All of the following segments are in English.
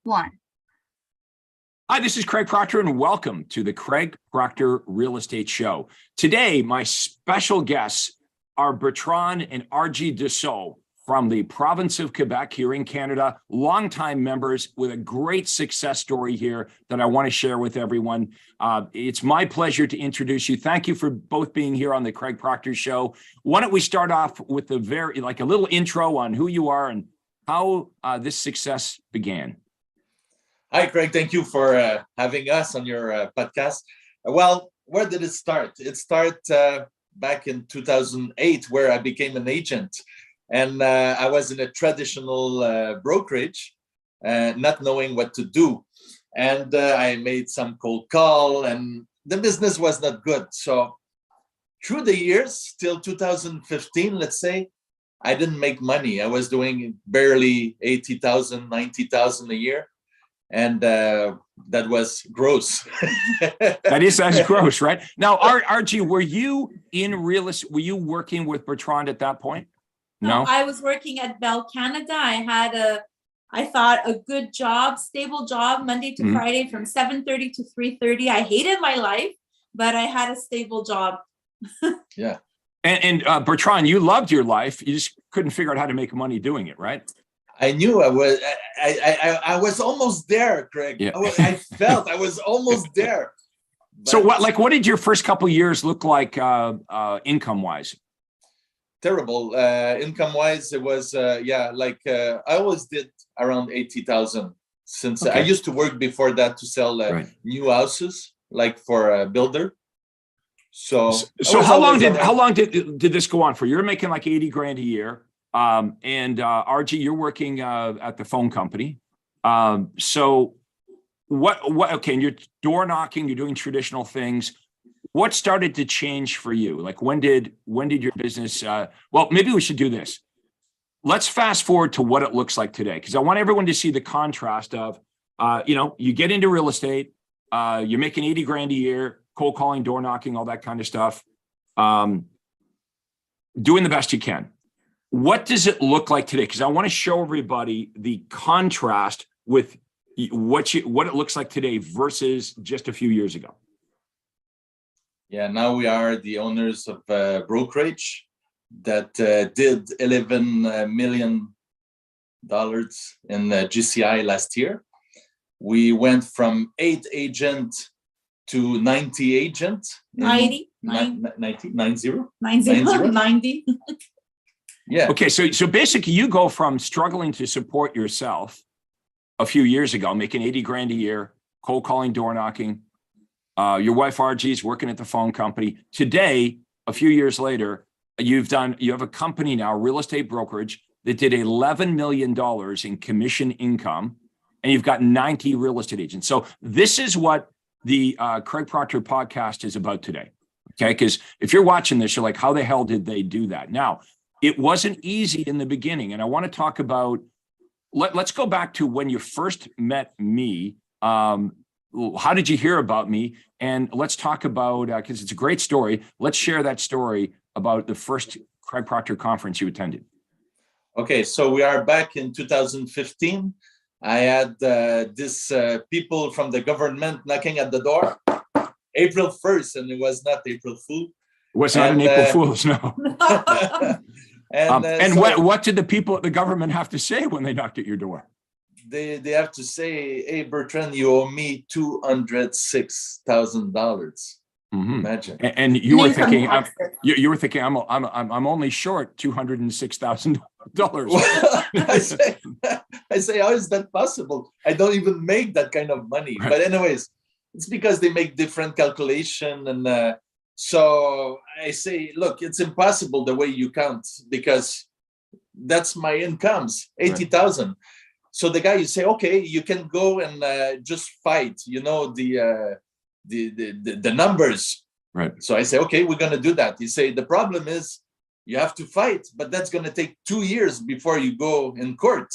one. Hi, this is Craig Proctor, and welcome to the Craig Proctor Real Estate Show. Today, my special guests are Bertrand and Argy Dussault from the province of Quebec here in Canada, longtime members with a great success story here that I want to share with everyone. It's my pleasure to introduce you. Thank you for both being here on the Craig Proctor Show. Why don't we start off with a little intro on who you are and how this success began. Hi, Craig. Thank you for having us on your podcast. Well, where did it start? It started back in 2008, where I became an agent. And I was in a traditional brokerage, not knowing what to do. And I made some cold call, and the business was not good. So through the years, till 2015, let's say, I didn't make money. I was doing barely 80,000, 90,000 a year. And that was gross. That's gross, right? Now, Argy, were you in real estate? Were you working with Bertrand at that point? No, I was working at Bell Canada. I had I thought a good job, stable job, Monday to Friday from 7:30 to 3:30. I hated my life, but I had a stable job. Yeah. And Bertrand, you loved your life. You just couldn't figure out how to make money doing it, right? I knew I was almost there, Craig. Yeah. I felt I was almost there. But so what did your first couple of years look like income-wise? Terrible. Income-wise, it was, I always did around 80,000 since I used to work before that to sell new houses, like for a builder. So how long did this go on for? You're making like 80 grand a year. And Argy, you're working at the phone company. So okay, and you're door knocking, you're doing traditional things. What started to change for you? Like when did your business, well, maybe we should do this. Let's fast forward to what it looks like today, because I want everyone to see the contrast of, you get into real estate, you're making 80 grand a year, cold calling, door knocking, all that kind of stuff, doing the best you can. What does it look like today? Because I want to show everybody the contrast with what it looks like today versus just a few years ago. Yeah, now we are the owners of brokerage that did $11 million in GCI last year. We went from 8 agents to 90 agents. 90. Yeah. Okay, so basically you go from struggling to support yourself a few years ago, making 80 grand a year, cold calling, door knocking. Your wife Argy is working at the phone company. Today, a few years later, you have a company now, real estate brokerage, that did $11 million in commission income, and you've got 90 real estate agents. So this is what the Craig Proctor podcast is about today. Okay, because if you're watching this, you're like, how the hell did they do that? Now, it wasn't easy in the beginning. And I want to talk about, let's go back to when you first met me. How did you hear about me? And let's talk about, because it's a great story. Let's share that story about the first Craig Proctor conference you attended. Okay, so we are back in 2015. I had this people from the government knocking at the door, April 1st, and it was not April Fool. It was not an April Fool's, no. What did the people at the government have to say when they knocked at your door? They have to say, "Hey, Bertrand, you owe me $206,000." Imagine. And you were thinking, I'm only short $206,000. I say, how is that possible? I don't even make that kind of money. Right. But anyways, it's because they make different calculation and. So I say, look, it's impossible the way you count because that's my incomes, 80,000. Right. So the guy, you say, okay, you can go and just fight, the numbers. Right. So I say, okay, we're going to do that. You say, the problem is you have to fight, but that's going to take 2 years before you go in court.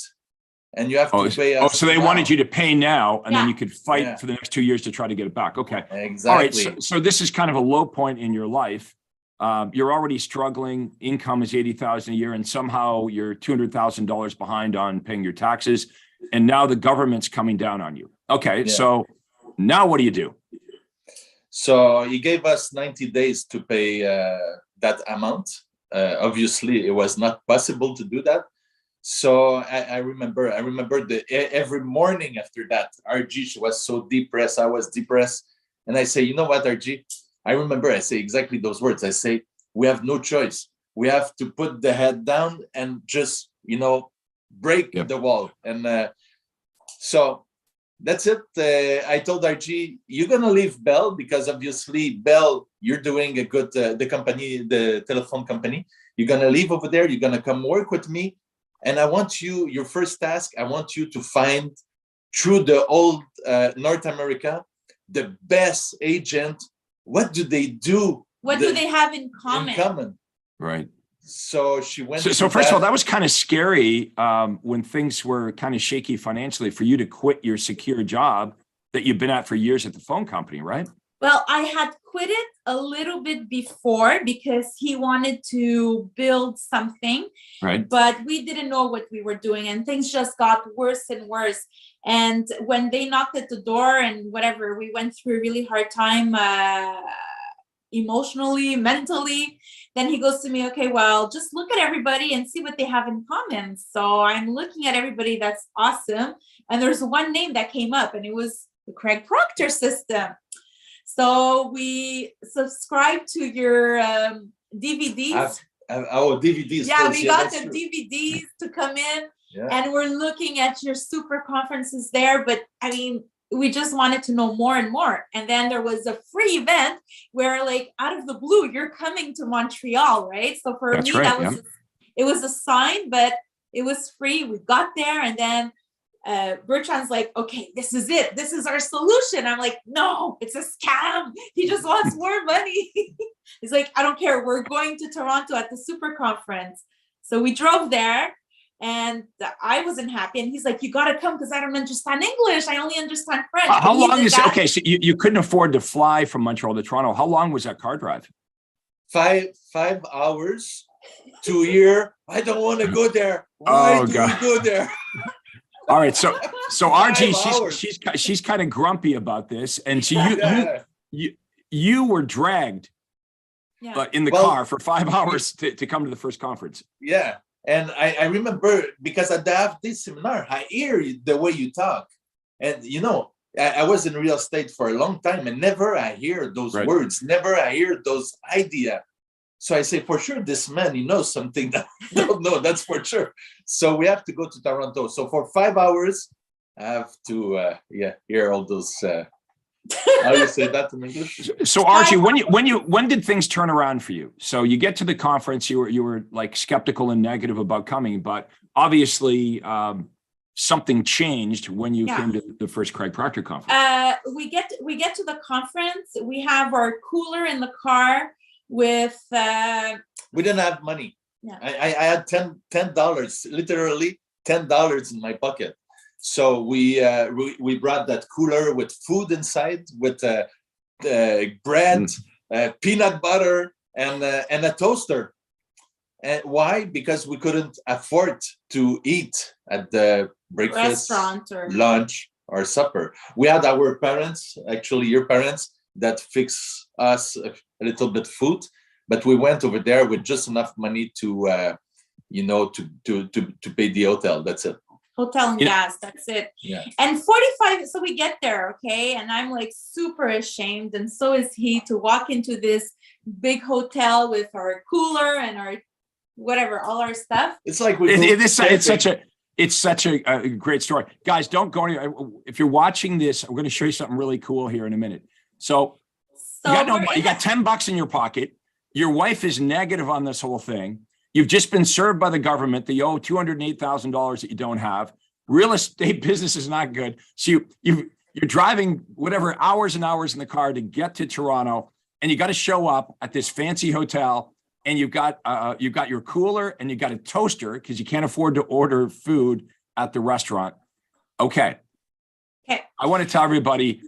And you have to pay us. So they wanted you to pay now, and then you could fight for the next 2 years to try to get it back. Okay. Exactly. All right. So this is kind of a low point in your life. You're already struggling. Income is $80,000 a year, and somehow you're $200,000 behind on paying your taxes. and now the government's coming down on you. Okay, Yeah. so now what do you do? So he gave us 90 days to pay that amount. Obviously, it was not possible to do that. So I remember every morning after that, Argy was so depressed. I was depressed. And I say, you know what, Argy? I remember I say exactly those words. I say, we have no choice. We have to put the head down and just, break the wall. And so that's it. I told Argy, you're going to leave Bell because obviously Bell, you're doing a good, the company, the telephone company. You're going to leave over there. You're going to come work with me. And I want you, your first task, I want you to find through the old North America, the best agent. What do they do? What do they have in common? Right. So she went. So first of all, that was kind of scary when things were kind of shaky financially for you to quit your secure job that you've been at for years at the phone company, right? Well, I had quit it a little bit before because he wanted to build something, right? But we didn't know what we were doing and things just got worse and worse. And when they knocked at the door and whatever, we went through a really hard time emotionally, mentally. Then he goes to me, okay, well, just look at everybody and see what they have in common. So I'm looking at everybody. That's awesome. And there's one name that came up and it was the Craig Proctor system. So we subscribed to your DVDs. DVDs. Yeah, we got the DVDs to come in and we're looking at your super conferences there. But I mean, we just wanted to know more and more. And then there was a free event where like out of the blue, you're coming to Montreal, right? So for me, it was a sign, but it was free. We got there and then Bertrand's like, okay, this is it. This is our solution. I'm like, no, it's a scam. He just wants more money. He's like, I don't care. We're going to Toronto at the super conference. So we drove there and I wasn't happy. And he's like, you got to come because I don't understand English. I only understand French. How long is it? Okay, so you couldn't afford to fly from Montreal to Toronto. How long was that car drive? 5 hours to here. I don't want to go there. Why do we go there? All right, so Argy, she's kind of grumpy about this, and so you were dragged in the car for 5 hours to come to the first conference. Yeah, and I remember because at the half-day seminar, I hear the way you talk, and I was in real estate for a long time, and never I hear those words, never I hear those ideas. So I say, for sure, this man, he knows something that I don't know, that's for sure. So we have to go to Toronto. So for 5 hours, I have to hear all those, how do you say that in English? So Argy, when did things turn around for you? So you get to the conference, you were like skeptical and negative about coming, but obviously something changed when you came to the first Craig Proctor conference. We get to the conference, we have our cooler in the car, with we didn't have money. I had $10, literally $10 in my pocket. So we brought that cooler with food inside, with bread, peanut butter, and a toaster. And why? Because we couldn't afford to eat at the breakfast, restaurant, or lunch, or supper. We had our parents, actually your parents, that fix us a little bit food, but we went over there with just enough money to to pay the hotel. That's it. Hotel and gas, that's it. Yeah. And 45, so we get there, okay, and I'm like super ashamed, and so is he, to walk into this big hotel with our cooler and our whatever, all our stuff. It's like it's such a great story. Guys, don't go anywhere. If you're watching this, I'm going to show you something really cool here in a minute. So you got $10 in your pocket. Your wife is negative on this whole thing. You've just been served by the government. They owe $208,000 that you don't have. Real estate business is not good. So you're driving whatever hours and hours in the car to get to Toronto, and you got to show up at this fancy hotel, and you've got your cooler and you got a toaster because you can't afford to order food at the restaurant. Okay. I want to tell everybody,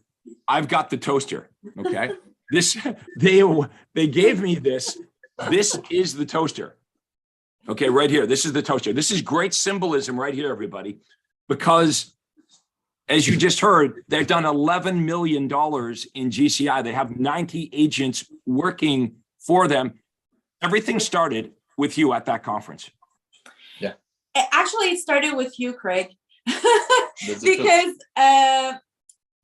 I've got the toaster. Okay. They gave me this. This is the toaster. Okay, right here. This is the toaster. This is great symbolism right here, everybody, because as you just heard, they've done $11 million in GCI. They have 90 agents working for them. Everything started with you at that conference. Yeah. Actually, it started with you, Craig, because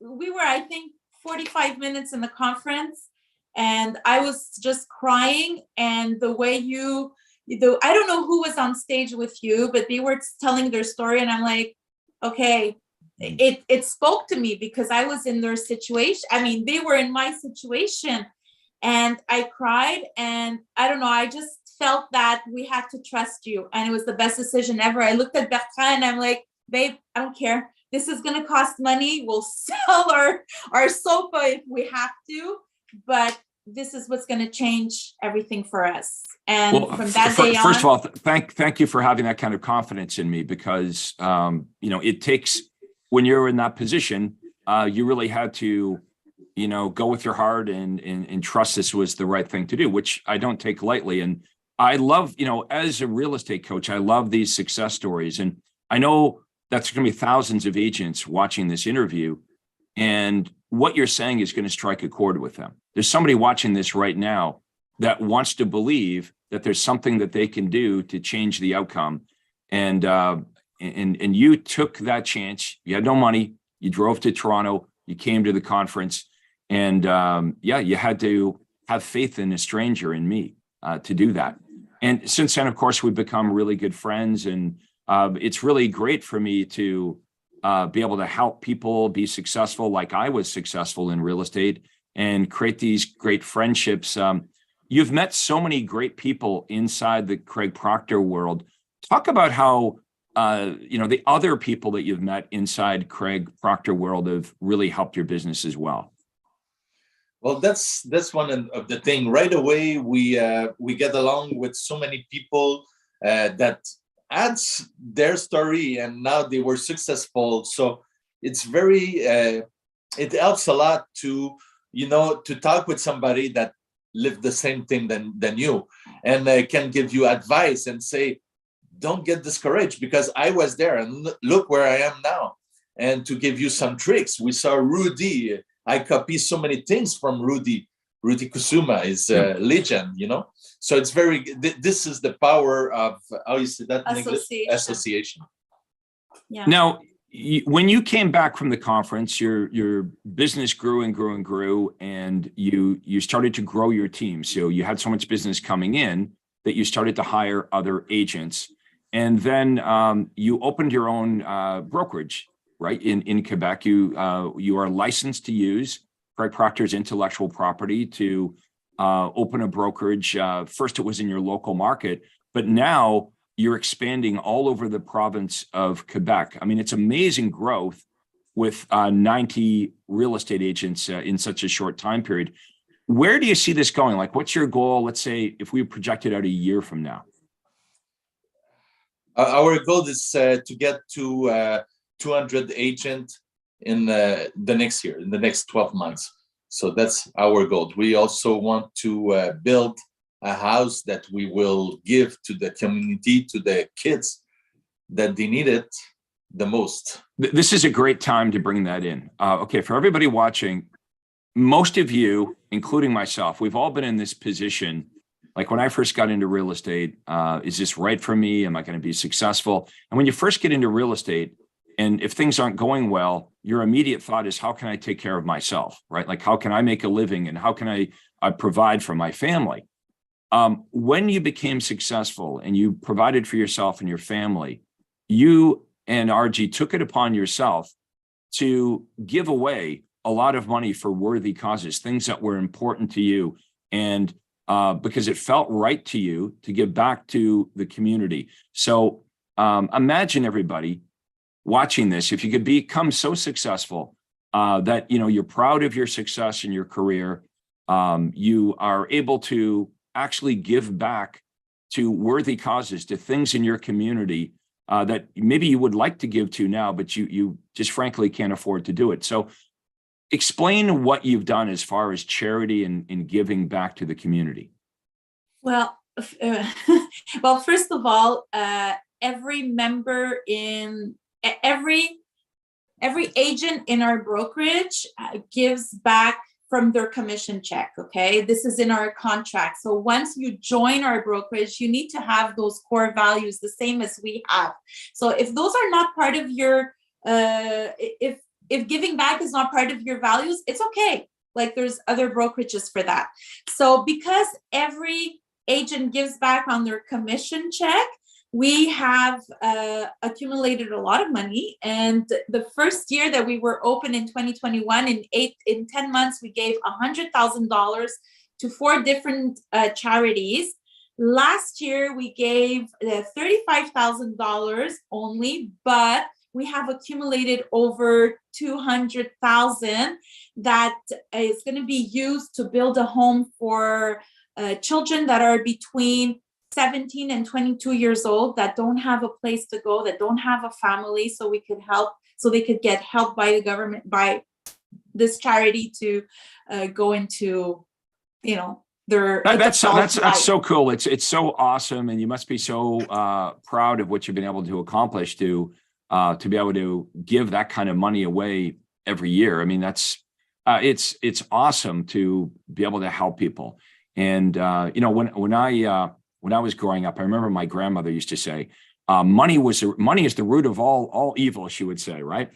we were, I think, 45 minutes in the conference, and I was just crying. And the way I don't know who was on stage with you, but they were telling their story, and I'm like, okay, it spoke to me because I was in their situation. I mean, they were in my situation, and I cried. And I don't know, I just felt that we had to trust you, and it was the best decision ever. I looked at Bertrand and I'm like, babe, I don't care. This is going to cost money. We'll sell our sofa if we have to, but this is what's going to change everything for us. And from that day on. First of all, thank you for having that kind of confidence in me, because, it takes, when you're in that position, you really had to, go with your heart and trust this was the right thing to do, which I don't take lightly. And I love, as a real estate coach, I love these success stories. And I know that's going to be thousands of agents watching this interview. And what you're saying is going to strike a chord with them. There's somebody watching this right now that wants to believe that there's something that they can do to change the outcome. And you took that chance. You had no money. You drove to Toronto. You came to the conference. And you had to have faith in a stranger, in me, to do that. And since then, of course, we've become really good friends. And it's really great for me to be able to help people be successful like I was successful in real estate and create these great friendships. You've met so many great people inside the Craig Proctor world. Talk about how, the other people that you've met inside Craig Proctor world have really helped your business as well. Well, that's one of the thing. Right away, we get along with so many people that adds their story, and now they were successful. So it's very, it helps a lot to talk with somebody that lived the same thing than you, and can give you advice and say, don't get discouraged, because I was there and look where I am now. And to give you some tricks, we saw Rudy. I copy so many things from Rudy. Rudy Kusuma is a legend, So it's very, this is the power of, how you say that in English? Association. Yeah. Now, when you came back from the conference, your business grew and grew and grew, and you started to grow your team. So you had so much business coming in that you started to hire other agents. And then you opened your own brokerage, right? In Quebec, you are licensed to use Craig Proctor's intellectual property to open a brokerage. First, it was in your local market, but now you're expanding all over the province of Quebec. I mean, it's amazing growth with 90 real estate agents in such a short time period. Where do you see this going? Like, what's your goal? Let's say if we project it out a year from now. Our goal is to get to 200 agents in the next year, in the next 12 months. So that's our goal. We also want to build a house that we will give to the community, to the kids that they need it the most. This is a great time to bring that in. Okay, for everybody watching, most of you, including myself, we've all been in this position. Like when I first got into real estate, is this right for me? Am I going to be successful? And when you first get into real estate, and if things aren't going well, your immediate thought is, how can I take care of myself, right? Like, how can I make a living and how can I provide for my family? When you became successful and you provided for yourself and your family, you and Argy took it upon yourself to give away a lot of money for worthy causes, things that were important to you. And because it felt right to you to give back to the community. So imagine everybody watching this, if you could become so successful that you're proud of your success in your career, you are able to actually give back to worthy causes, to things in your community that maybe you would like to give to now, but you just frankly can't afford to do it. So explain what you've done as far as charity and giving back to the community. Well, first of all, every member in every every agent in our brokerage gives back from their commission check. Okay, this is in our contract. So once you join our brokerage, you need to have those core values the same as we have. So if those are not part of your if giving back is not part of your values, it's okay. Like, there's other brokerages for that. So because every agent gives back on their commission check, we have accumulated a lot of money. And the first year that we were open in 2021, in 10 months, we gave $100,000 to 4 different charities. Last year, we gave $35,000 only, but we have accumulated over 200,000 that is going to be used to build a home for children that are between 17 and 22 years old, that don't have a place to go, that don't have a family, so we could help, so they could get help by the government, by this charity, to go into, you know, their that's so cool. It's so awesome, and you must be so proud of what you've been able to accomplish to be able to give that kind of money away every year. I mean, that's it's awesome to be able to help people. And you know, when I was growing up, I remember my grandmother used to say, money is the root of all evil, she would say, right?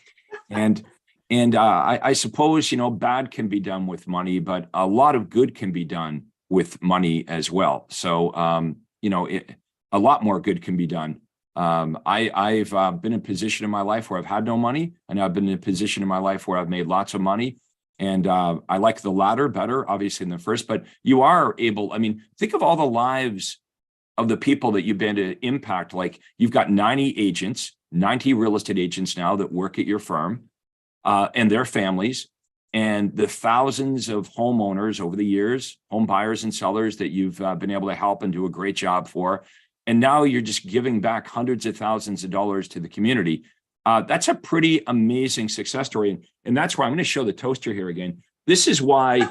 And I suppose, you know, bad can be done with money, but a lot of good can be done with money as well. So, you know, a lot more good can be done. I've been in a position in my life where I've had no money, and I've been in a position in my life where I've made lots of money. And I like the latter better, obviously, than the first. But you are able, I mean, think of all the lives of the people that you've been to impact. Like, you've got 90 agents, 90 real estate agents now that work at your firm, and their families, and the thousands of homeowners over the years, home buyers and sellers that you've been able to help and do a great job for. And now you're just giving back hundreds of thousands of dollars to the community. That's a pretty amazing success story. And that's why I'm going to show the toaster here again. This is why,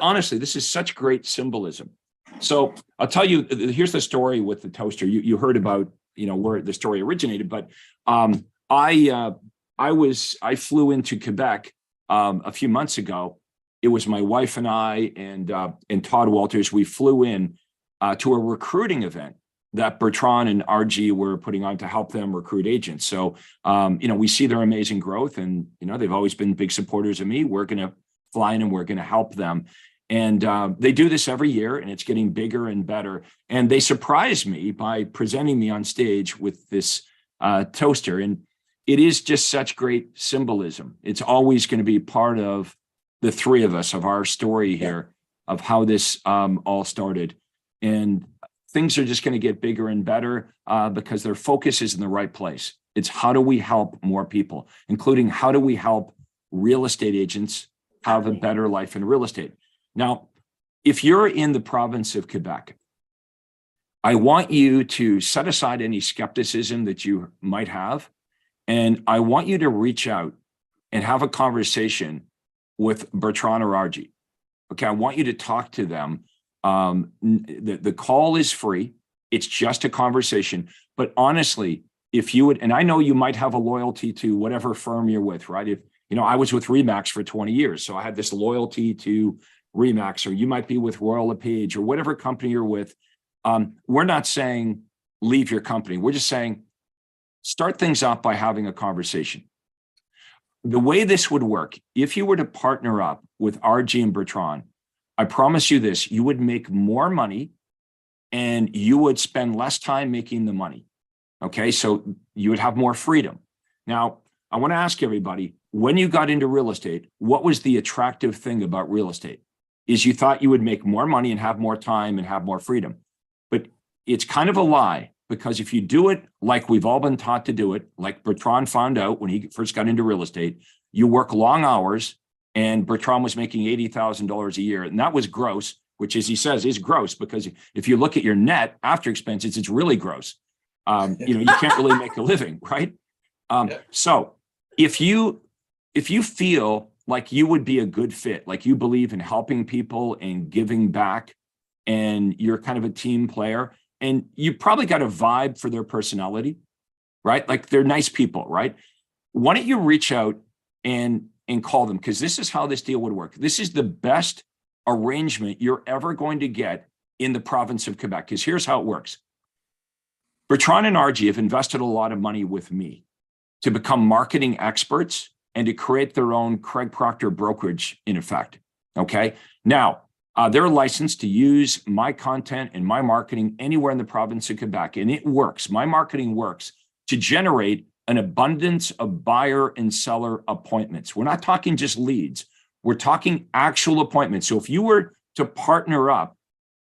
honestly, this is such great symbolism. So I'll tell you, here's the story with the toaster. You heard about, you know, where the story originated, but I flew into Quebec a few months ago. It was my wife and I and Todd Walters. We flew in to a recruiting event that Bertrand and Argy were putting on to help them recruit agents. So, you know, we see their amazing growth, and, you know, they've always been big supporters of me. We're going to fly in and we're going to help them. And they do this every year, and it's getting bigger and better. And they surprised me by presenting me on stage with this toaster. And it is just such great symbolism. It's always going to be part of the three of us, of our story here, of how this all started. And things are just going to get bigger and better because their focus is in the right place. It's how do we help more people, including how do we help real estate agents have a better life in real estate. Now, if you're in the province of Quebec, I want you to set aside any skepticism that you might have, and I want you to reach out and have a conversation with Bertrand or Argy. Okay, I want you to talk to them. The call is free. It's just a conversation. But honestly, if you would, and I know you might have a loyalty to whatever firm you're with, right? If, you know, I was with Remax for 20 years, so I had this loyalty to Remax, or you might be with Royal LePage or whatever company you're with. We're not saying leave your company. We're just saying start things off by having a conversation. The way this would work, if you were to partner up with Argy and Bertrand, I promise you this, you would make more money and you would spend less time making the money. Okay, so you would have more freedom. Now, I want to ask everybody, when you got into real estate, what was the attractive thing about real estate? Is you thought you would make more money and have more time and have more freedom. But it's kind of a lie, because if you do it like we've all been taught to do it, like Bertrand found out when he first got into real estate, you work long hours, and Bertrand was making $80,000 a year. And that was gross, which, as he says, is gross, because if you look at your net after expenses, it's really gross. You know, you can't really make a living, right? So if you feel like you would be a good fit, like you believe in helping people and giving back, and you're kind of a team player, and you probably got a vibe for their personality, right? Like they're nice people, right? why don't you reach out and call them? Because this is how this deal would work. This is the best arrangement you're ever going to get in the province of Quebec. Because here's how it works. Bertrand and Argy have invested a lot of money with me to become marketing experts and to create their own Craig Proctor brokerage, in effect. Okay. Now, they're licensed to use my content and my marketing anywhere in the province of Quebec. And it works. My marketing works to generate an abundance of buyer and seller appointments. We're not talking just leads. We're talking actual appointments. So if you were to partner up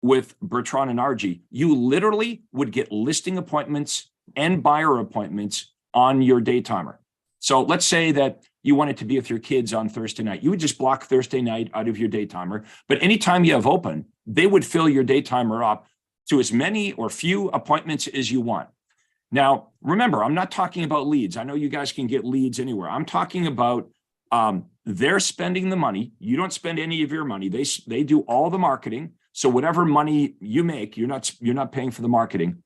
with Bertrand and Argy, you literally would get listing appointments and buyer appointments on your day timer. So let's say that you wanted to be with your kids on Thursday night. You would just block Thursday night out of your day timer. But anytime you have open, they would fill your day timer up to as many or few appointments as you want. Now, remember, I'm not talking about leads. I know you guys can get leads anywhere. I'm talking about they're spending the money. You don't spend any of your money. They do all the marketing. So whatever money you make, you're not paying for the marketing.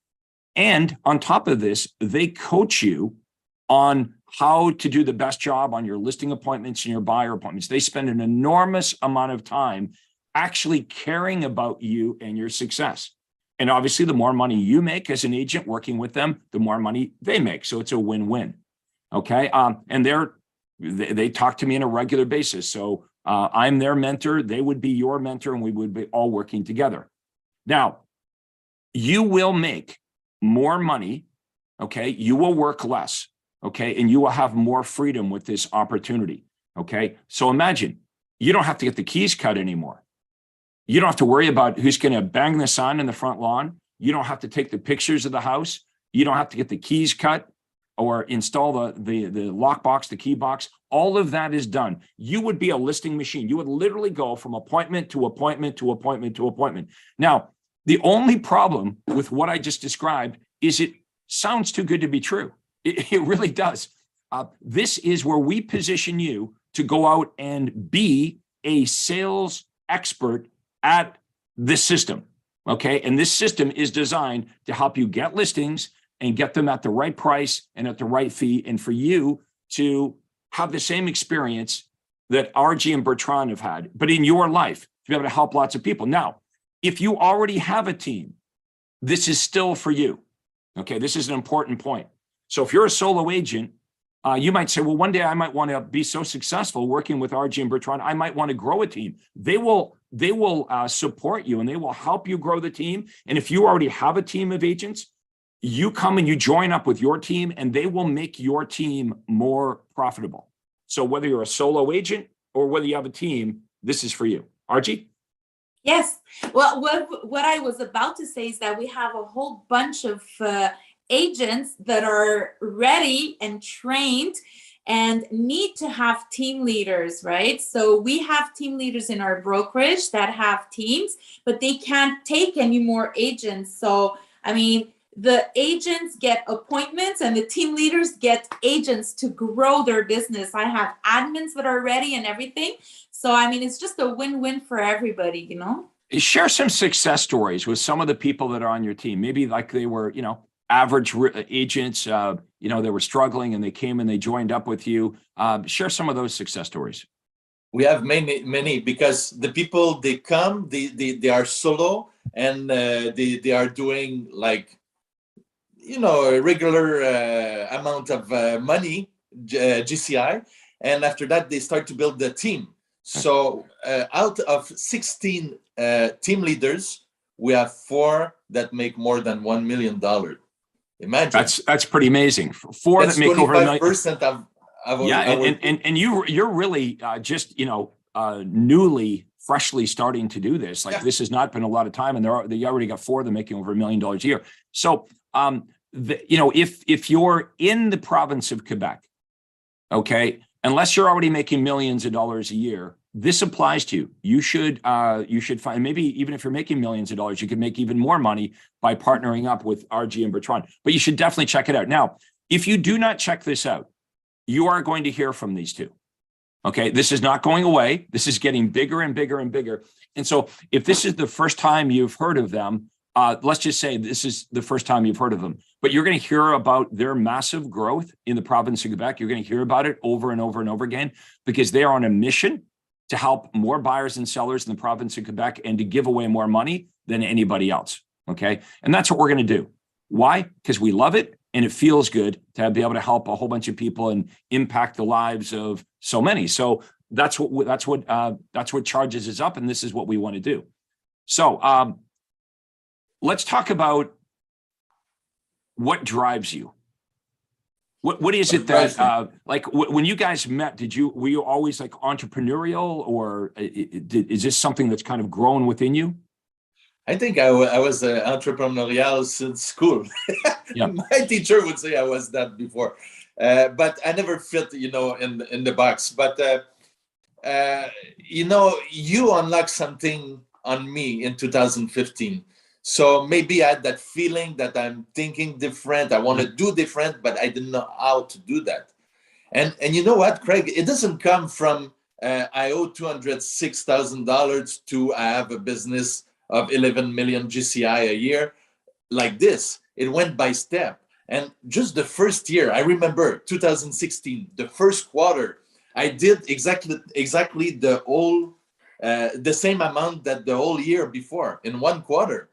And on top of this, they coach you on how to do the best job on your listing appointments and your buyer appointments. They spend an enormous amount of time actually caring about you and your success. And obviously, the more money you make as an agent working with them, the more money they make. So it's a win-win. Okay. And they talk to me on a regular basis. So I'm their mentor. They would be your mentor, and we would be all working together. Now, you will make more money. Okay. You will work less. Okay. And you will have more freedom with this opportunity. Okay. So imagine you don't have to get the keys cut anymore. You don't have to worry about who's going to bang the sign in the front lawn. You don't have to take the pictures of the house. You don't have to get the keys cut or install the lockbox, the key box. All of that is done. You would be a listing machine. You would literally go from appointment to appointment to appointment to appointment. Now, the only problem with what I just described is it sounds too good to be true. It really does. This is where we position you to go out and be a sales expert at this system. Okay. And this system is designed to help you get listings and get them at the right price and at the right fee. And for you to have the same experience that Argy and Bertrand have had, but in your life, to be able to help lots of people. Now, if you already have a team, this is still for you. Okay. This is an important point. So if you're a solo agent, you might say, well, one day I might want to be so successful working with Argy and Bertrand, I might want to grow a team. They will support you and they will help you grow the team. And if you already have a team of agents, you come and you join up with your team and they will make your team more profitable. So whether you're a solo agent or whether you have a team, this is for you. Argy? Yes. Well, what I was about to say is that we have a whole bunch of agents that are ready and trained and need to have team leaders, right? So we have team leaders in our brokerage that have teams, but they can't take any more agents. So, I mean, the agents get appointments and the team leaders get agents to grow their business. I have admins that are ready and everything. So, I mean, it's just a win-win for everybody, you know? Share some success stories with some of the people that are on your team. Maybe like they were, average agents, they were struggling and they came and they joined up with you. Share some of those success stories. We have many because the people, they come, they are solo and they are doing like, a regular amount of money, GCI. And after that, they start to build the team. So out of 16 team leaders, we have 4 that make more than $1 million. Imagine. That's pretty amazing. 4 that make over $1 million. And you're really just newly, freshly starting to do this. Like this has not been a lot of time, and they already got 4 that are making over $1 million a year. So if you're in the province of Quebec, okay, unless you're already making millions of dollars a year, this applies to you. You should find, maybe even if you're making millions of dollars, you could make even more money by partnering up with Argy and Bertrand. But you should definitely check it out. Now, if you do not check this out, you are going to hear from these two. Okay, this is not going away. This is getting bigger and bigger and bigger. And so if this is the first time you've heard of them, let's just say this is the first time you've heard of them, but you're going to hear about their massive growth in the province of Quebec. You're going to hear about it over and over and over again because they are on a mission to help more buyers and sellers in the province of Quebec and to give away more money than anybody else. Okay. And that's what we're going to do. Why? Because we love it and it feels good to be able to help a whole bunch of people and impact the lives of so many. So that's what charges us up, and this is what we want to do. So let's talk about what drives you. What is it that like when you guys met? Were you always like entrepreneurial, or is this something that's kind of grown within you? I think I was entrepreneurial since school. Yeah. My teacher would say I was that before, but I never fit, in the box. But you unlocked something on me in 2015. So maybe I had that feeling that I'm thinking different. I want to do different, but I didn't know how to do that. And you know what, Craig? It doesn't come from I owe $206,000 to I have a business of 11 million GCI a year like this. It went by step. And just the first year, I remember 2016, the first quarter, I did exactly the same amount that the whole year before in one quarter.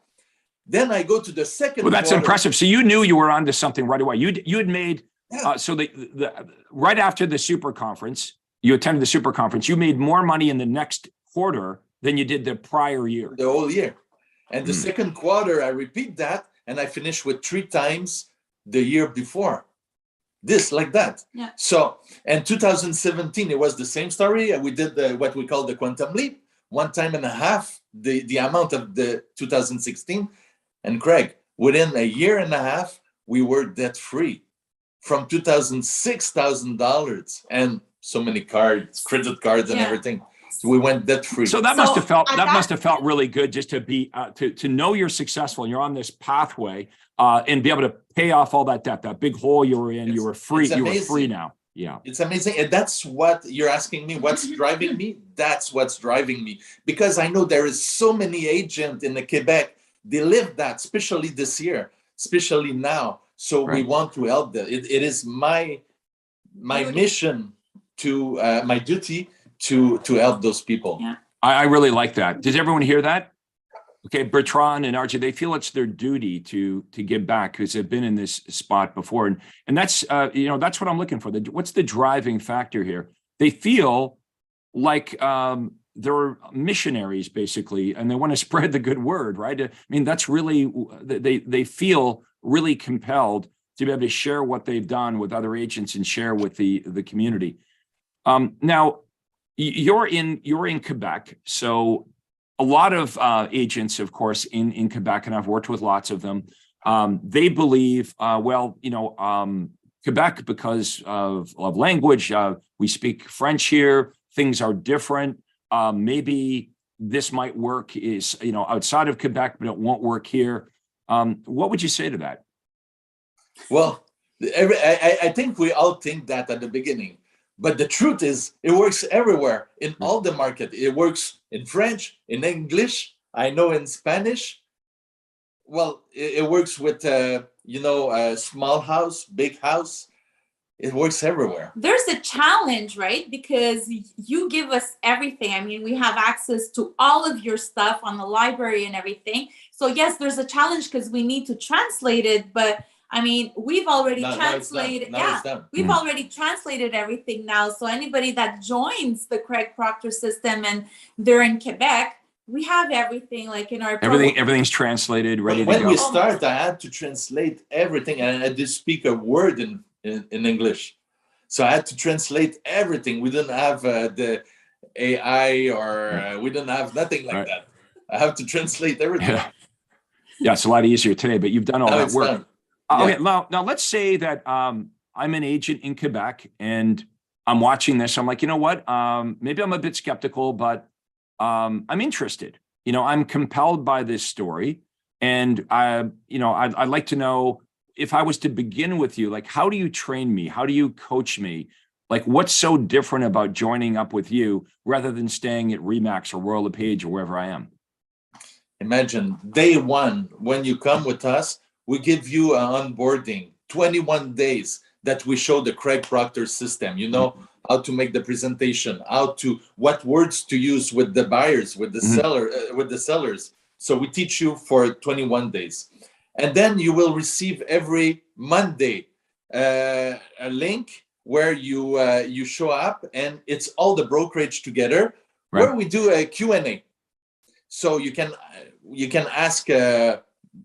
Then I go to the second. Well, that's quarter. impressive. So you knew you were onto something right away. You had made so right after the super conference, you attended the super conference. You made more money in the next quarter than you did the prior year. The whole year, and the second quarter, I repeat that, and I finished with 3 times the year before. This like that. Yeah. So, and 2017, it was the same story. We did what we call the quantum leap, 1.5 times the amount of the 2016. And Craig, within a year and a half, we were debt free from $206,000 and so many cards, credit cards, and everything. So we went debt free. So that must have felt really good just to be to know you're successful and you're on this pathway and be able to pay off all that debt, that big hole you were in. You were free. You were free now. Yeah, it's amazing. And that's what you're asking me. What's driving me? That's what's driving me, because I know there is so many agents in the Quebec. They live that, especially this year, especially now. So we want to help them. It is my mission to my duty to help those people. Yeah. I really like that. Does everyone hear that? Okay, Bertrand and Argy, they feel it's their duty to give back because they've been in this spot before, and that's that's what I'm looking for. What's the driving factor here? They feel like they're missionaries basically, and they want to spread the good word, right? I mean, that's really they feel really compelled to be able to share what they've done with other agents and share with the community. Now, you're in Quebec, so a lot of agents, of course, in Quebec, and I've worked with lots of them. They believe, Quebec, because of language, we speak French here. Things are different. Maybe this might work outside of Quebec, but it won't work here. What would you say to that? Well, I think we all think that at the beginning, but the truth is it works everywhere in all the market. It works in French, in English, I know in Spanish. Well, it works with, a small house, big house. It works everywhere. There's a challenge, right? Because you give us everything. I mean, we have access to all of your stuff on the library and everything. So yes, there's a challenge because we need to translate it. But I mean, we've already translated. We've already translated everything now. So anybody that joins the Craig Proctor system and they're in Quebec, we have everything like in our everything's translated, ready to go. When we start, I had to translate everything, and I did speak a word in English, so I had to translate everything. We didn't have the AI or we didn't have nothing like that. I have to translate everything. Yeah, it's a lot easier today, but you've done all that work. Okay, now let's say that I'm an agent in Quebec and I'm watching this. I'm like, you know what? Maybe I'm a bit skeptical, but I'm interested. I'm compelled by this story, and I'd like to know, if I was to begin with you, like, how do you train me? How do you coach me? Like, what's so different about joining up with you rather than staying at Remax or Royal LePage or wherever I am? Imagine day one, when you come with us, we give you an onboarding, 21 days that we show the Craig Proctor system, how to make the presentation, what words to use with the buyers, with the sellers. So we teach you for 21 days. And then you will receive every Monday a link where you show up, and it's all the brokerage together, where we do a Q&A. So you can ask a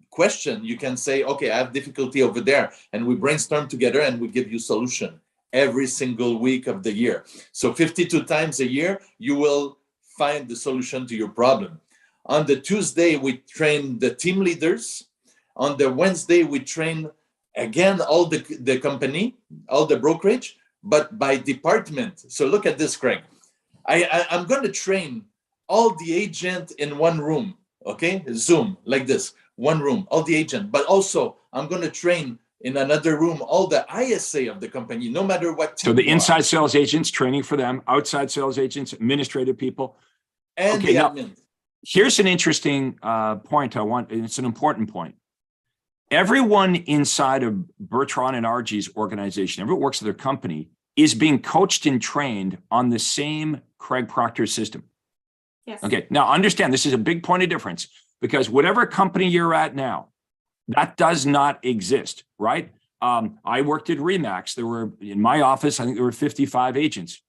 question. You can say, okay, I have difficulty over there, and we brainstorm together and we give you solution every single week of the year. So 52 times a year, you will find the solution to your problem. On the Tuesday, we train the team leaders. On the Wednesday, we train again all the company, all the brokerage, but by department. So look at this, Craig. I'm going to train all the agent in one room, okay? Zoom, like this, one room, all the agent. But also, I'm going to train in another room all the ISA of the company, no matter what team. So the inside sales agents, training for them, outside sales agents, administrative people. And okay, the now, admin. here's an interesting point it's an important point. Everyone inside of Bertrand and Argy's organization, everyone works at their company, is being coached and trained on the same Craig Proctor system. Yes. Okay, now understand, this is a big point of difference, because whatever company you're at now, that does not exist, right? I worked at Remax. There were, in my office, I think there were 55 agents.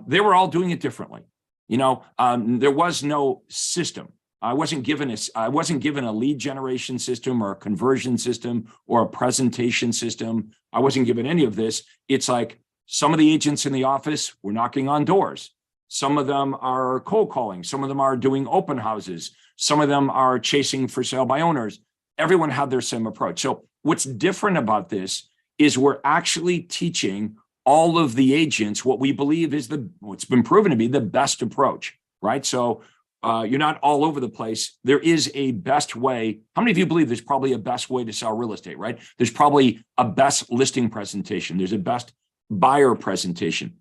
They were all doing it differently. There was no system. I wasn't given a lead generation system or a conversion system or a presentation system. I wasn't given any of this. It's like some of the agents in the office were knocking on doors. Some of them are cold calling. Some of them are doing open houses. Some of them are chasing for sale by owners. Everyone had their same approach. So what's different about this is we're actually teaching all of the agents what we believe is what's been proven to be the best approach, right? So you're not all over the place. There is a best way. How many of you believe there's probably a best way to sell real estate, right? There's probably a best listing presentation. There's a best buyer presentation.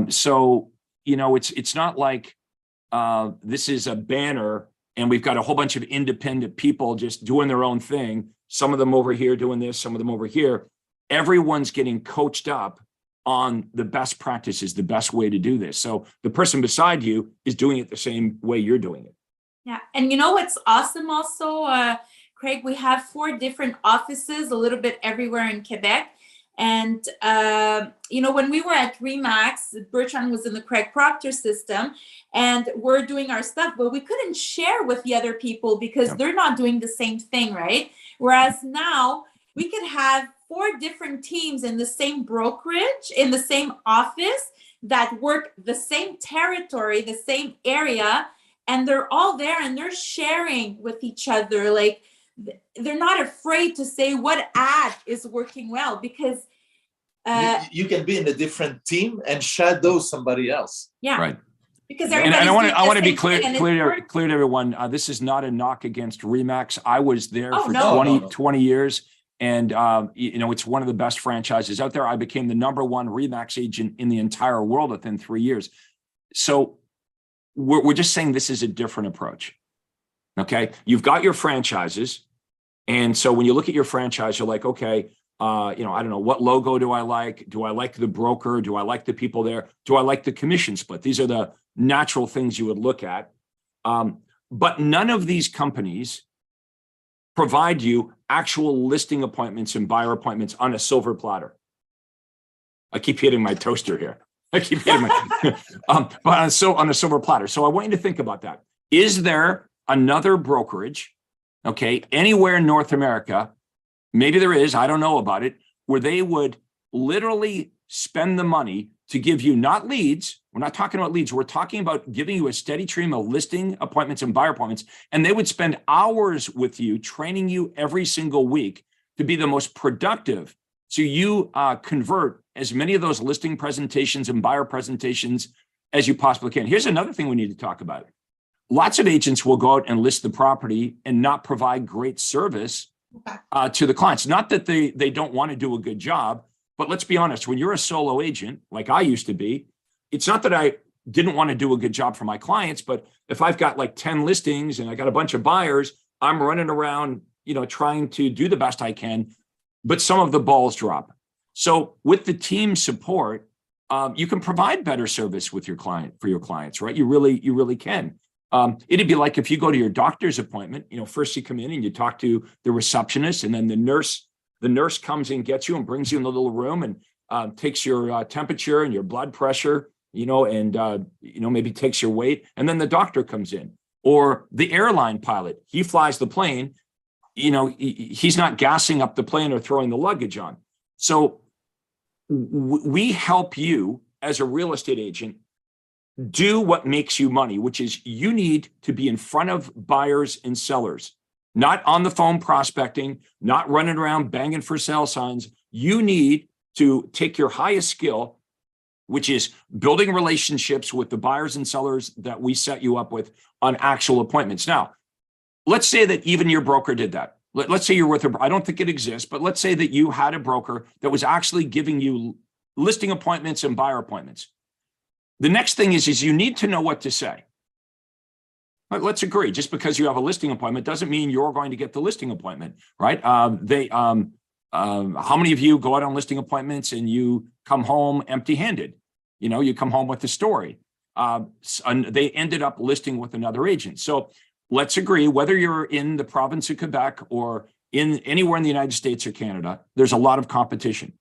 So, it's not like this is a banner and we've got a whole bunch of independent people just doing their own thing. Some of them over here doing this, some of them over here. Everyone's getting coached up on the best practices, the best way to do this. So the person beside you is doing it the same way you're doing it. Yeah. And what's awesome also, Craig, we have 4 different offices, a little bit everywhere in Quebec. And, when we were at Remax, Bertrand was in the Craig Proctor system and we're doing our stuff, but we couldn't share with the other people because they're not doing the same thing, right? Whereas now we could have 4 different teams in the same brokerage, in the same office that work the same territory, the same area, and they're all there and they're sharing with each other. Like, they're not afraid to say what ad is working well because you can be in a different team and shadow somebody else. Yeah, right. Because and I want to be clear to everyone. This is not a knock against Remax. I was there for 20 years, and it's one of the best franchises out there. I became the #1 Remax agent in the entire world within 3 years. So we're just saying this is a different approach. Okay, you've got your franchises, and so when you look at your franchise, you're like, okay, I don't know, what logo do I like? Do I like the broker? Do I like the people there? Do I like the commission split? These are the natural things you would look at. But none of these companies provide you actual listing appointments and buyer appointments on a silver platter. I keep hitting my toaster here. I keep hitting my, but on a silver platter. So I want you to think about that. Is there another brokerage, okay, anywhere in North America, maybe there is, I don't know about it, where they would literally spend the money to give you not leads. We're not talking about leads. We're talking about giving you a steady stream of listing appointments and buyer appointments. And they would spend hours with you, training you every single week to be the most productive. So you convert as many of those listing presentations and buyer presentations as you possibly can. Here's another thing we need to talk about. Lots of agents will go out and list the property and not provide great service to the clients. Not that they don't want to do a good job, but let's be honest, when you're a solo agent, like I used to be, it's not that didn't want to do a good job for my clients. But if I've got like 10 listings and I got a bunch of buyers, I'm running around, trying to do the best I can, but some of the balls drop. So with the team support, you can provide better service with your clients, right? You really can. It'd be like if you go to your doctor's appointment, first you come in and you talk to the receptionist, and then the nurse comes and gets you and brings you in the little room and takes your temperature and your blood pressure, and maybe takes your weight, and then the doctor comes in. Or the airline pilot, he flies the plane, he's not gassing up the plane or throwing the luggage on. So we help you as a real estate agent do what makes you money, which is you need to be in front of buyers and sellers, not on the phone prospecting, not running around banging for sale signs. You need to take your highest skill, which is building relationships with the buyers and sellers that we set you up with on actual appointments. Now, let's say that even your broker did that. Let's say you're with I don't think it exists, but let's say that you had a broker that was actually giving you listing appointments and buyer appointments. The next thing is you need to know what to say. Let's agree, just because you have a listing appointment doesn't mean you're going to get the listing appointment, right? How many of you go out on listing appointments and you come home empty-handed? You come home with a story. They ended up listing with another agent. So let's agree, whether you're in the province of Quebec or in anywhere in the United States or Canada, there's a lot of competition.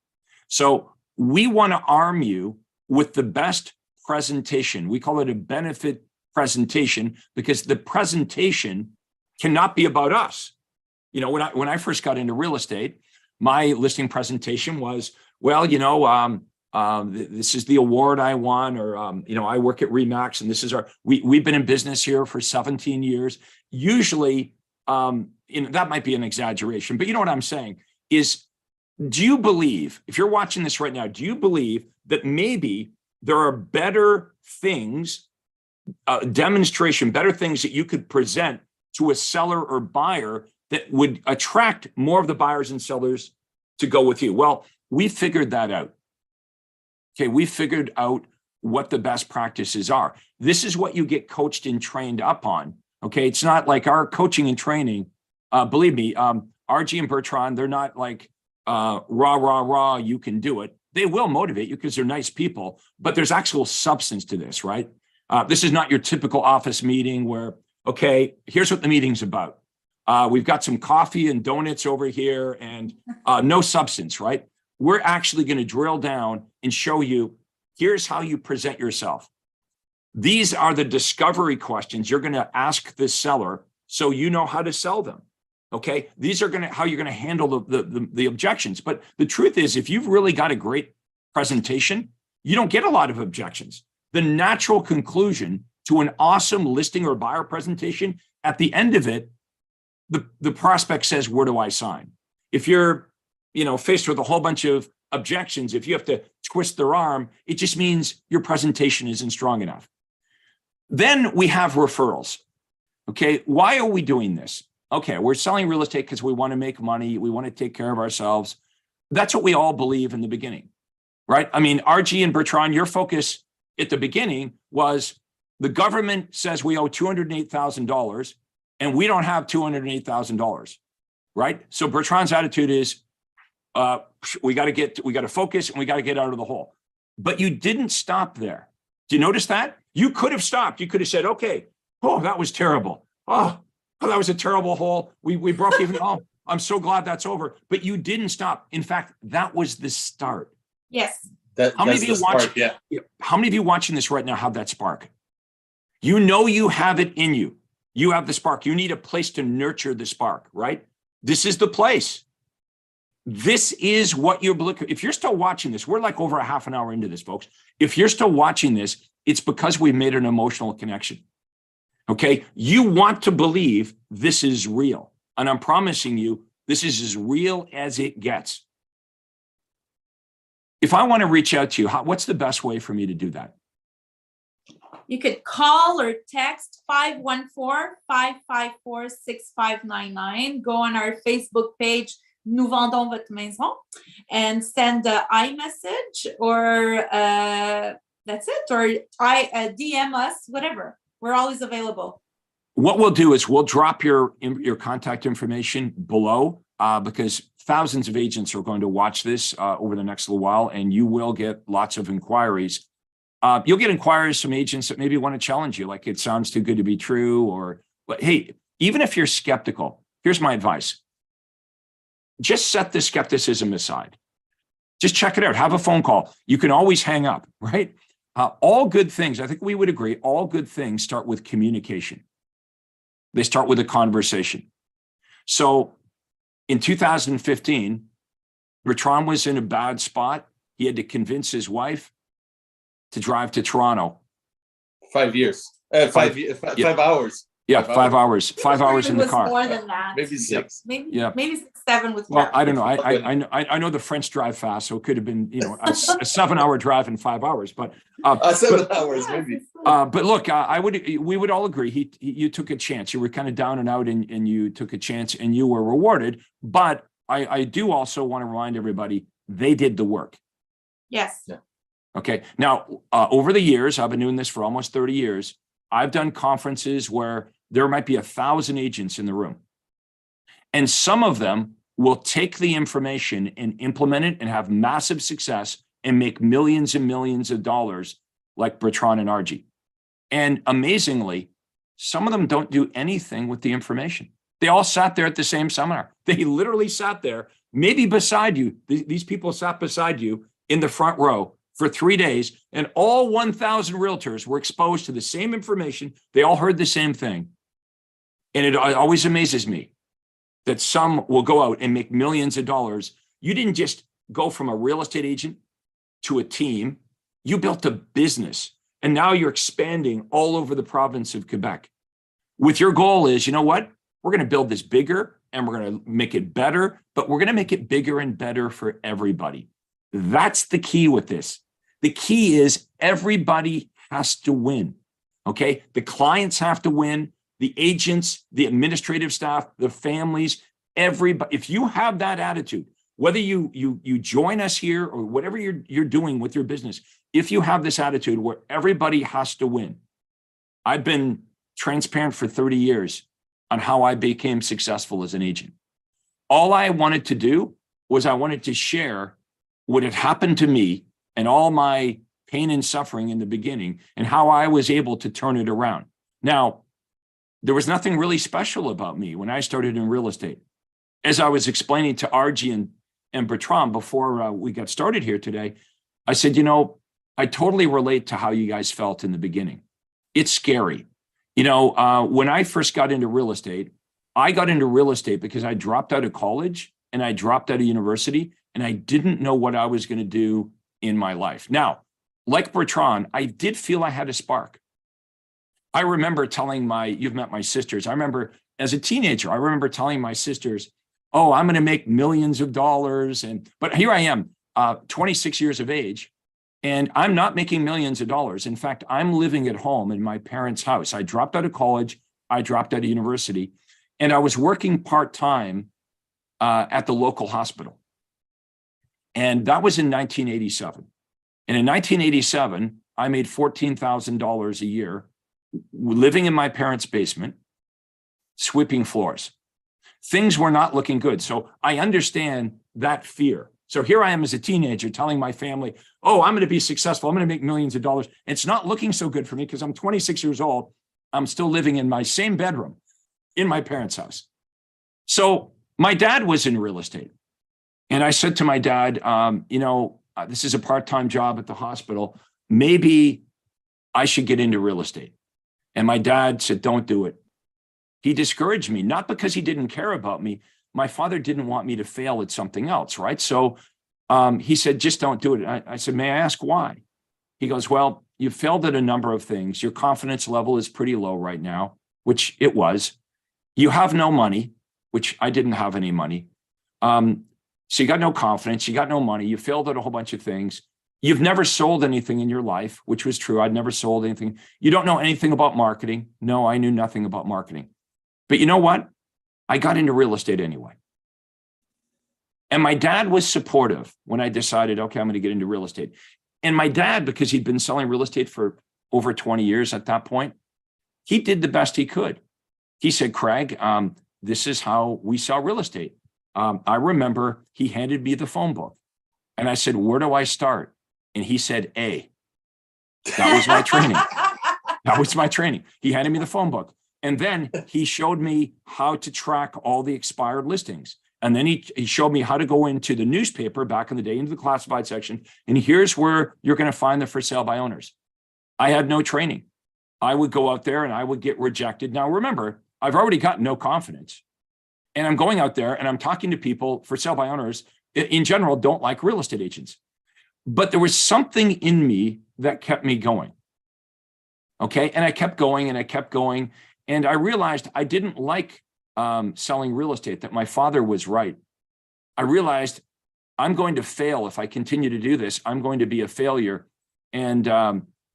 So we want to arm you with the best presentation. We call it a benefit presentation because the presentation cannot be about us. When I first got into real estate, my listing presentation was, this is the award I won, or, I work at Remax and this is we've been in business here for 17 years. Usually, that might be an exaggeration, but you know what I'm saying is, do you believe, if you're watching this right now, do you believe that maybe there are better things, better things that you could present to a seller or buyer that would attract more of the buyers and sellers to go with you? Well, we figured that out. Okay, we figured out what the best practices are. This is what you get coached and trained up on. Okay, it's not like our coaching and training. Believe me, Argy and Bertrand, they're not like rah, you can do it. They will motivate you because they're nice people, but there's actual substance to this, right? This is not your typical office meeting where, okay, here's what the meeting's about. We've got some coffee and donuts over here and no substance, right? We're actually going to drill down and show you, here's how you present yourself. These are the discovery questions you're going to ask the seller so you know how to sell them. Okay, these are how you're going to handle the objections. But the truth is, if you've really got a great presentation, you don't get a lot of objections. The natural conclusion to an awesome listing or buyer presentation, at the end of it, the prospect says, where do I sign? If you're faced with a whole bunch of objections, if you have to twist their arm, it just means your presentation isn't strong enough. Then we have referrals. Okay, why are we doing this? Okay, we're selling real estate because we want to make money. We want to take care of ourselves. That's what we all believe in the beginning, right? I mean, Argy and Bertrand, your focus at the beginning was the government says we owe $208,000 and we don't have $208,000, right? So Bertrand's attitude is, we got to focus and we got to get out of the hole. But you didn't stop there. Do you notice that? You could have stopped. You could have said, okay, oh, that was terrible. Oh, that was a terrible hole. We broke even. Oh, I'm so glad that's over. But you didn't stop. In fact, that was the start. Yes. How many of you watching this right now have that spark? You know you have it in you. You have the spark. You need a place to nurture the spark, right? This is the place. This is what you're looking. If you're still watching this, we're like over a half an hour into this, folks. If you're still watching this, it's because we've made an emotional connection. Okay, you want to believe this is real. And I'm promising you, this is as real as it gets. If I want to reach out to you, what's the best way for me to do that? You could call or text 514-554-6599. Go on our Facebook page, Nous Vendons Votre Maison, and send an iMessage or That's it. Or I DM us, whatever. We're always available. What we'll do is we'll drop your contact information below because thousands of agents are going to watch this over the next little while, and you will get lots of inquiries. You'll get inquiries from agents that maybe want to challenge you, like it sounds too good to be true, but hey, even if you're skeptical, here's my advice. Just set the skepticism aside. Just check it out. Have a phone call. You can always hang up, right? All good things, I think we would agree, all good things start with communication. They start with a conversation. So in 2015, Bertrand was in a bad spot. He had to convince his wife to drive to Toronto. 5 years. 5 hours. Yeah, 5 hours. 5 hours in the car. More than that. Maybe 6. Maybe 6, 7 with well, traffic. I don't know. I know the French drive fast, so it could have been a 7-hour drive in 5 hours. But 7 hours maybe. But look, we would all agree you took a chance. You were kind of down and out, and you took a chance, and you were rewarded. But I do also want to remind everybody they did the work. Yes. Yeah. Okay. Now, over the years, I've been doing this for almost 30 years. I've done conferences where there might be 1,000 agents in the room. And some of them will take the information and implement it and have massive success and make millions and millions of dollars, like Bertrand and Argy. And amazingly, some of them don't do anything with the information. They all sat there at the same seminar. They literally sat there, maybe beside you. These people sat beside you in the front row for 3 days, and all 1,000 realtors were exposed to the same information. They all heard the same thing. And it always amazes me that some will go out and make millions of dollars. You didn't just go from a real estate agent to a team. You built a business, and now you're expanding all over the province of Quebec. With your goal is, you know what? We're going to build this bigger, and we're going to make it better, but we're going to make it bigger and better for everybody. That's the key with this. The key is everybody has to win, okay? The clients have to win, the agents, the administrative staff, the families, everybody. If you have that attitude, whether you join us here or whatever you're doing with your business, if you have this attitude where everybody has to win. I've been transparent for 30 years on how I became successful as an agent. All I wanted to do was I wanted to share what had happened to me and all my pain and suffering in the beginning and how I was able to turn it around. Now, there was nothing really special about me when I started in real estate. As I was explaining to Argy and Bertrand before we got started here today, I said, I totally relate to how you guys felt in the beginning. It's scary. When I first got into real estate, I got into real estate because I dropped out of college and I dropped out of university, and I didn't know what I was going to do in my life. Now, like Bertrand, I did feel I had a spark. I remember telling you've met my sisters. I remember as a teenager, I remember telling my sisters, oh, I'm going to make millions of dollars. But here I am, 26 years of age, and I'm not making millions of dollars. In fact, I'm living at home in my parents' house. I dropped out of college. I dropped out of university, and I was working part-time at the local hospital. And that was in 1987. And in 1987, I made $14,000 a year living in my parents' basement, sweeping floors. Things were not looking good. So I understand that fear. So here I am as a teenager telling my family, oh, I'm going to be successful. I'm going to make millions of dollars. It's not looking so good for me because I'm 26 years old. I'm still living in my same bedroom in my parents' house. So my dad was in real estate. And I said to my dad, this is a part-time job at the hospital. Maybe I should get into real estate. And my dad said, don't do it. He discouraged me, not because he didn't care about me. My father didn't want me to fail at something else, right? So he said, just don't do it. I said, may I ask why? He goes, well, you failed at a number of things. Your confidence level is pretty low right now, which it was. You have no money, which I didn't have any money. So you got no confidence, you got no money, you failed at a whole bunch of things. You've never sold anything in your life, which was true. I'd never sold anything. You don't know anything about marketing. No, I knew nothing about marketing. But you know what? I got into real estate anyway. And my dad was supportive when I decided, okay, I'm going to get into real estate. And my dad, because he'd been selling real estate for over 20 years at that point, he did the best he could. He said, Craig, this is how we sell real estate. I remember he handed me the phone book and I said, where do I start? And he said, A. That was my training. That was my training. He handed me the phone book. And then he showed me how to track all the expired listings. And then he showed me how to go into the newspaper back in the day, into the classified section. And here's where you're going to find the for sale by owners. I had no training. I would go out there and I would get rejected. Now, remember, I've already got no confidence. And I'm going out there and I'm talking to people for sale by owners in general don't like real estate agents. But there was something in me that kept me going. Okay. And I kept going and I kept going. And I realized I didn't like selling real estate, that my father was right. I realized I'm going to fail if I continue to do this. I'm going to be a failure. And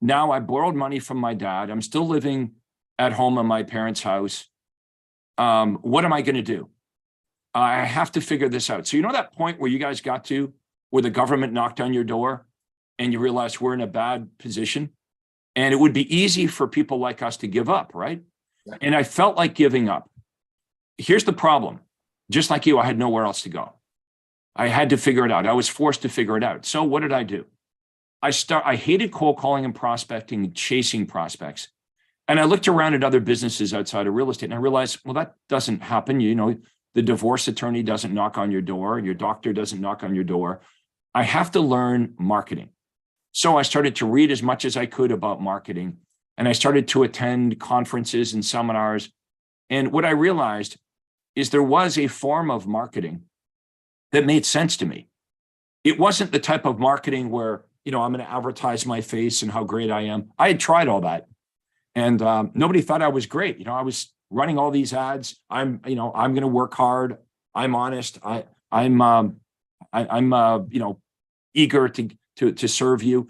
now I borrowed money from my dad. I'm still living at home in my parents' house. What am I going to do? I have to figure this out. So you know that point where you guys got to, where the government knocked on your door and you realized we're in a bad position? And it would be easy for people like us to give up, right? And I felt like giving up. Here's the problem. Just like you, I had nowhere else to go. I had to figure it out. I was forced to figure it out. So what did I do? I hated cold calling and prospecting and chasing prospects. And I looked around at other businesses outside of real estate and I realized, well, that doesn't happen. You know, the divorce attorney doesn't knock on your door. Your doctor doesn't knock on your door. I have to learn marketing. So I started to read as much as I could about marketing. And I started to attend conferences and seminars. And what I realized is there was a form of marketing that made sense to me. It wasn't the type of marketing where, you know, I'm going to advertise my face and how great I am. I had tried all that. And nobody thought I was great. You know, I was running all these ads. I'm going to work hard. I'm honest. I'm eager to serve you.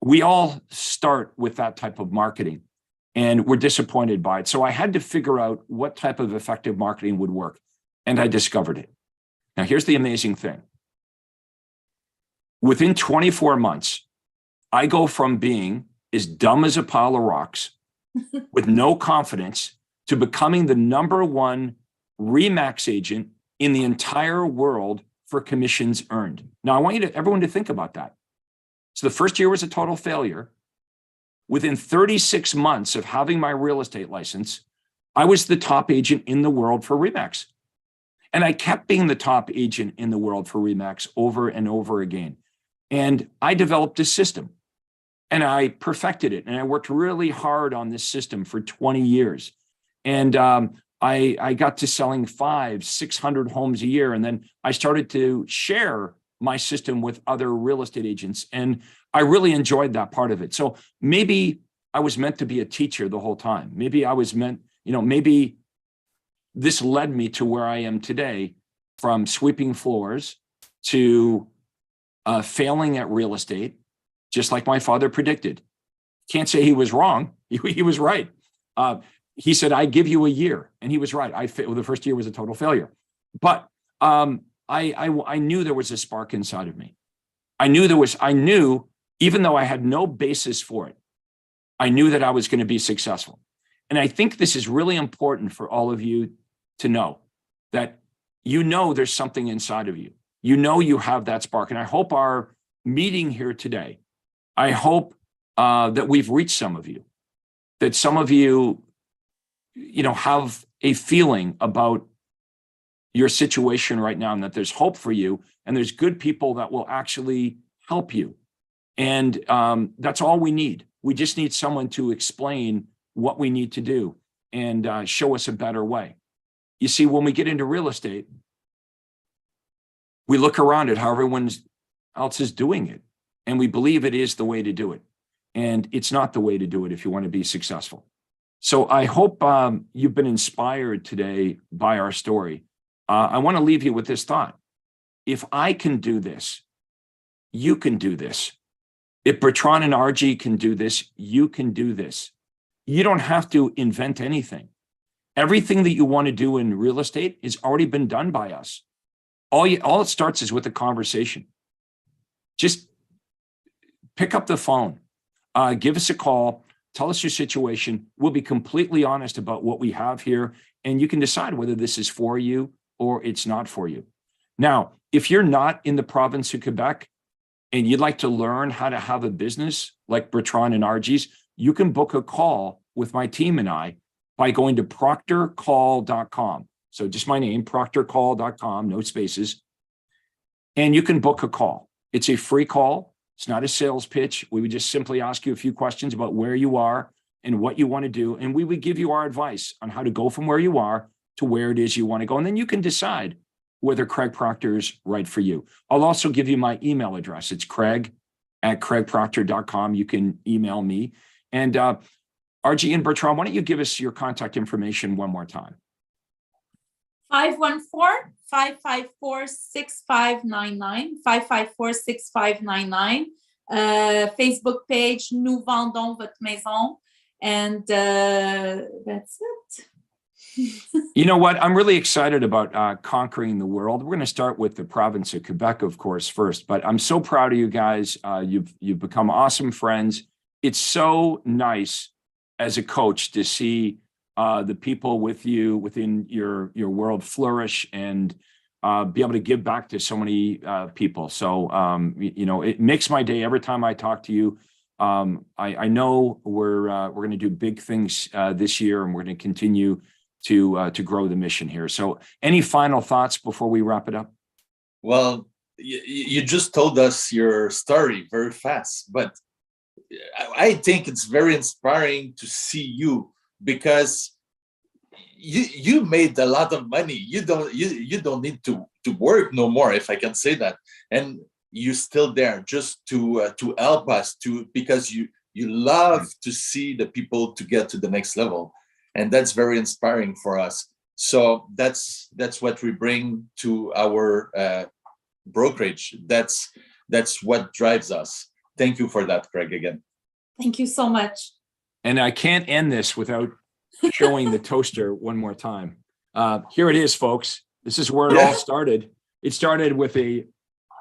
We all start with that type of marketing and we're disappointed by it. So I had to figure out what type of effective marketing would work. And I discovered it. Now, here's the amazing thing. Within 24 months, I go from being as dumb as a pile of rocks with no confidence to becoming the #1 RE/MAX agent in the entire world for commissions earned. Now, I want everyone to think about that. So the first year was a total failure. Within 36 months of having my real estate license, I was the top agent in the world for RE/MAX. And I kept being the top agent in the world for RE/MAX over and over again. And I developed a system and I perfected it. And I worked really hard on this system for 20 years. And I got to selling 500-600 homes a year. And then I started to share my system with other real estate agents. And I really enjoyed that part of it. So maybe I was meant to be a teacher the whole time. Maybe I was meant, maybe this led me to where I am today, from sweeping floors to failing at real estate, just like my father predicted. Can't say he was wrong. He was right. He said, I give you a year. And he was right. The first year was a total failure. But I knew there was a spark inside of me. I knew, even though I had no basis for it, I knew that I was going to be successful. And I think this is really important for all of you to know, that there's something inside of you. You have that spark. And I hope our meeting here today, I hope that we've reached some of you, that some of you, have a feeling about your situation right now, and that there's hope for you, and there's good people that will actually help you. And that's all we need. We just need someone to explain what we need to do and show us a better way. You see, when we get into real estate, we look around at how everyone else is doing it, and we believe it is the way to do it. And it's not the way to do it if you want to be successful. So I hope you've been inspired today by our story. I want to leave you with this thought. If I can do this, you can do this. If Bertrand and Argy can do this, you can do this. You don't have to invent anything. Everything that you want to do in real estate has already been done by us. All it starts is with a conversation. Just pick up the phone, give us a call, tell us your situation. We'll be completely honest about what we have here, and you can decide whether this is for you or it's not for you. Now, if you're not in the province of Quebec and you'd like to learn how to have a business like Bertrand and Argys, you can book a call with my team and I by going to proctorcall.com. So just my name, proctorcall.com, no spaces. And you can book a call. It's a free call. It's not a sales pitch. We would just simply ask you a few questions about where you are and what you want to do. And we would give you our advice on how to go from where you are to where it is you want to go. And then you can decide whether Craig Proctor is right for you. I'll also give you my email address. It's craig@craigproctor.com. You can email me. And Argy and Bertrand, why don't you give us your contact information one more time? 514-554-6599, 554-6599. Facebook page, Nous vendons votre maison. And that's it. You know what? I'm really excited about conquering the world. We're going to start with the province of Quebec, of course, first. But I'm so proud of you guys. You've become awesome friends. It's so nice as a coach to see the people with you within your world flourish and be able to give back to so many people. So, you know, it makes my day every time I talk to you. I know we're going to do big things this year, and we're going to continue to grow the mission here. So any final thoughts before we wrap it up? Well, you just told us your story very fast, but I think it's very inspiring to see you, because you made a lot of money. You don't need to work no more, if I can say that, and you're still there just to help us because you love to see the people to get to the next level, and that's very inspiring for us. So that's what we bring to our brokerage. That's what drives us. Thank you for that, Craig, again. Thank you so much. And I can't end this without showing the toaster one more time. Here it is, folks. This is where it all started. It started with a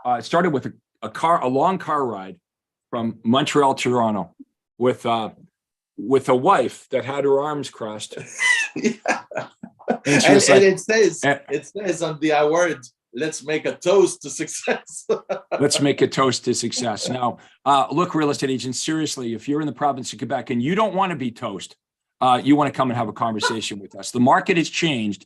long car ride from Montreal to Toronto with a wife that had her arms crossed. And it says on the award, let's make a toast to success. Let's make a toast to success. Now, look, real estate agents, seriously, if you're in the province of Quebec and you don't want to be toast, you want to come and have a conversation with us. The market has changed.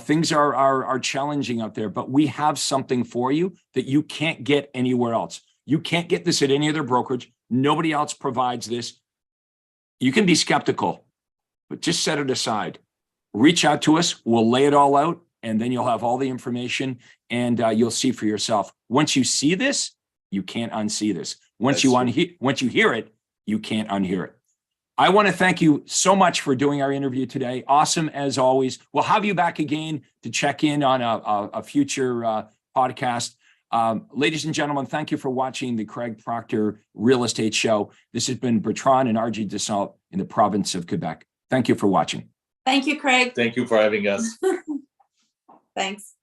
Things are challenging out there, but we have something for you that you can't get anywhere else. You can't get this at any other brokerage. Nobody else provides this. You can be skeptical, but just set it aside. Reach out to us. We'll lay it all out, and then you'll have all the information, and you'll see for yourself. Once you see this, you can't unsee this. Once you hear it, you can't unhear it. I want to thank you so much for doing our interview today. Awesome as always. We'll have you back again to check in on a future podcast. Ladies and gentlemen, thank you for watching the Craig Proctor Real Estate Show. This has been Bertrand and Argy Dussault in the province of Quebec. Thank you for watching. Thank you, Craig. Thank you for having us. Thanks.